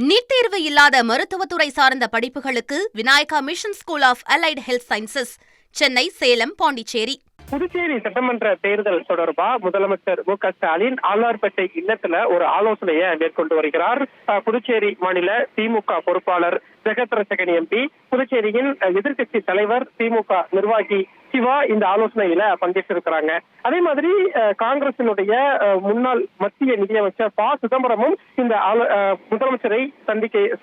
NEET தேர்வு இல்லாத மருத்துவத்துறை சார்ந்த படிப்புகளுக்கு Vinayaka mission school of allied health sciences, Chennai, Salem, Pondicherry. Puducherry சட்டமன்ற தேர்தல் தொடர்பா முதலமைச்சர் மு.க.ஸ்டாலின் ஆழ்வார்பேட்டை இல்லத்துல ஒரு ஆலோசனையை மேற்கொண்டு வருகிறார். புதுச்சேரி மாநில திமுக பொறுப்பாளர் ஜெகத்ரட்சகன் எம்பி, புதுச்சேரியின் எதிர்க்கட்சி தலைவர், திமுக நிர்வாகி சிவா இந்த ஆலோசனையில பங்கேற்றிருக்கிறாங்க. அதே மாதிரி காங்கிரசினுடைய முன்னாள் மத்திய நிதியமைச்சர் ப. சிதம்பரமும் இந்த முதலமைச்சரை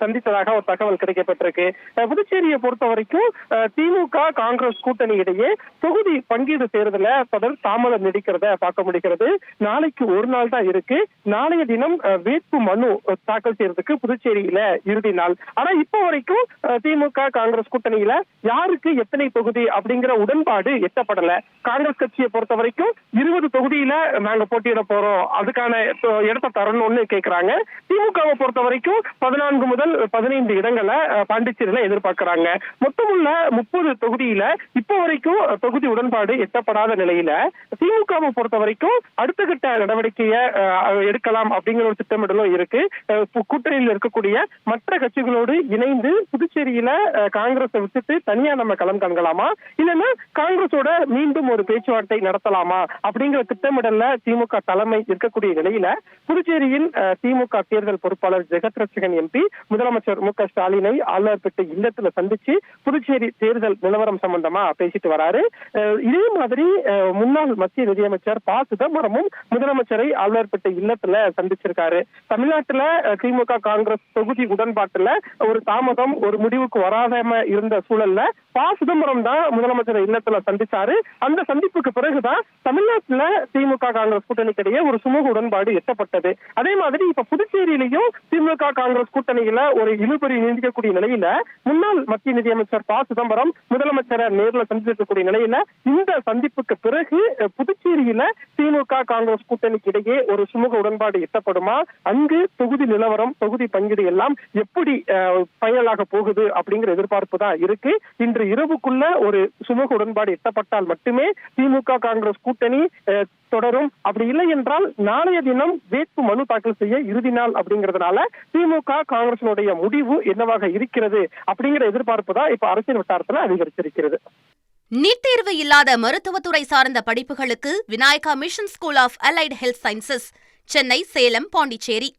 சந்தித்ததாக ஒரு தகவல் கிடைக்கப்பட்டிருக்கு. புதுச்சேரியை பொறுத்த வரைக்கும் திமுக காங்கிரஸ் கூட்டணி இடையே தொகுதி பங்கீடு தேர்தல தொடர் தாமதம் நீடிக்கிறத பார்க்க முடிகிறது. நாளைக்கு ஒரு நாள் தான் இருக்கு. நாளைய தினம் வேட்பு மனு தாக்கல் செய்யறதுக்கு புதுச்சேரியில இறுதி நாள். ஆனா இப்போ வரைக்கும் திமுக காங்கிரஸ் கூட்டணியில யாருக்கு எத்தனை தொகுதி அப்படிங்கிற உடன்பாடு எட்டப்படல. காங்கிரஸ் கட்சியை பொறுத்த வரைக்கும் 20 தொகுதியில நாங்க போட்டியிட போறோம், அதுக்கான இடத்தை தரணும்னு கேட்கிறாங்க. திமுகவை பொறுத்த வரைக்கும் 14 முதல் 15 இடங்களை பாண்டிச்சேரியில எதிர்பார்க்கிறாங்க. மொத்தமுள்ள 30 தொகுதியில இப்போ வரைக்கும் தொகுதி உடன்பாடு எட்டப்படாத நிலையில திமுகவை பொறுத்த வரைக்கும் அடுத்த கட்ட நடவடிக்கையை எடுக்கலாம் அப்படிங்கிற ஒரு திட்டமிடலும் இருக்கு. கூட்டணியில் இருக்கக்கூடிய மற்ற கட்சிகளோடு இணைந்து புதுச்சேரியில காங்கிரஸை விட்டுட்டு தனியா நம்ம களம் காண்கலாமா, இல்லைன்னா காங்கிரஸோட மீண்டும் ஒரு பேச்சுவார்த்தை நடத்தலாமா அப்படிங்கிற திட்டமிடல்ல திமுக தலைமை இருக்கக்கூடிய நிலையில புதுச்சேரியின் திமுக தேர்தல் பொறுப்பாளர் ஜெகத்ரட்சகன் எம்பி முதலமைச்சர் மு.க.ஸ்டாலினை ஆழ்வார்பேட்டை இல்லத்துல சந்திச்சு புதுச்சேரி தேர்தல் நிலவரம் சம்பந்தமா பேசிட்டு வராரு. இதே மாதிரி முன்னாள் மத்திய நிதியமைச்சர் ப. சிதம்பரமும் முதலமைச்சரை ஆழ்வார்பேட்டை இல்லத்துல சந்திச்சிருக்காரு. தமிழ்நாட்டுல திமுக காங்கிரஸ் தொகுதி உடன்பாட்டுல ஒரு தாமதம், ஒரு முடிவுக்கு வராதம இருந்த சூழல்ல ப. சிதம்பரம் தான் முதலமைச்சரை இல்லத்துல சந்திச்சாரு. அந்த சந்திப்புக்கு பிறகுதான் தமிழ்நாட்டுல திமுக காங்கிரஸ் கூட்டணிக்கிடையே ஒரு சுமூக உடன்பாடு எட்டப்பட்டது. அதே மாதிரி இப்ப புதுச்சேரியிலையும் திமுக காங்கிரஸ் கூட்டணியில ஒரு இழுபறி நீடிக்கக்கூடிய நிலையில முன்னாள் மத்திய நிதியமைச்சர் ப. சிதம்பரம் முதலமைச்சரை நேரில் சந்திக்கக்கூடிய நிலையில இந்த சந்திப்புக்கு பிறகு புதுச்சேரியில திமுக காங்கிரஸ் கூட்டணிக்கு இடையே ஒரு சுமூக உடன்பாடு எட்டப்படுமா, அங்கு தொகுதி நிலவரம், தொகுதி பங்கீடு எல்லாம் எப்படி பயனாக போகுது அப்படிங்கிற எதிர்பார்ப்பு தான் இருக்கு. இன்று இரவுக்குள்ள ஒரு சுமூக உடன்பாடு எட்டப்பட்டால் மட்டுமே திமுக காங்கிரஸ் கூட்டணி தொடரும். அப்படி இல்லை என்றால் நாளைய தினம் வேட்பு மனு தாக்கல் செய்ய இறுதி நாள் அப்படிங்கிறதுனால திமுக காங்கிரசினுடைய முடிவு என்னவாக இருக்கிறது அப்படிங்கிற எதிர்பார்ப்பு தான் இப்ப அரசியல் வட்டாரத்துல அதிகரிச்சிருக்கிறது. நீட் தேர்வு இல்லாத மருத்துவத்துறை சார்ந்த படிப்புகளுக்கு Vinayaka mission school of allied health sciences, Chennai, Salem, Pondicherry.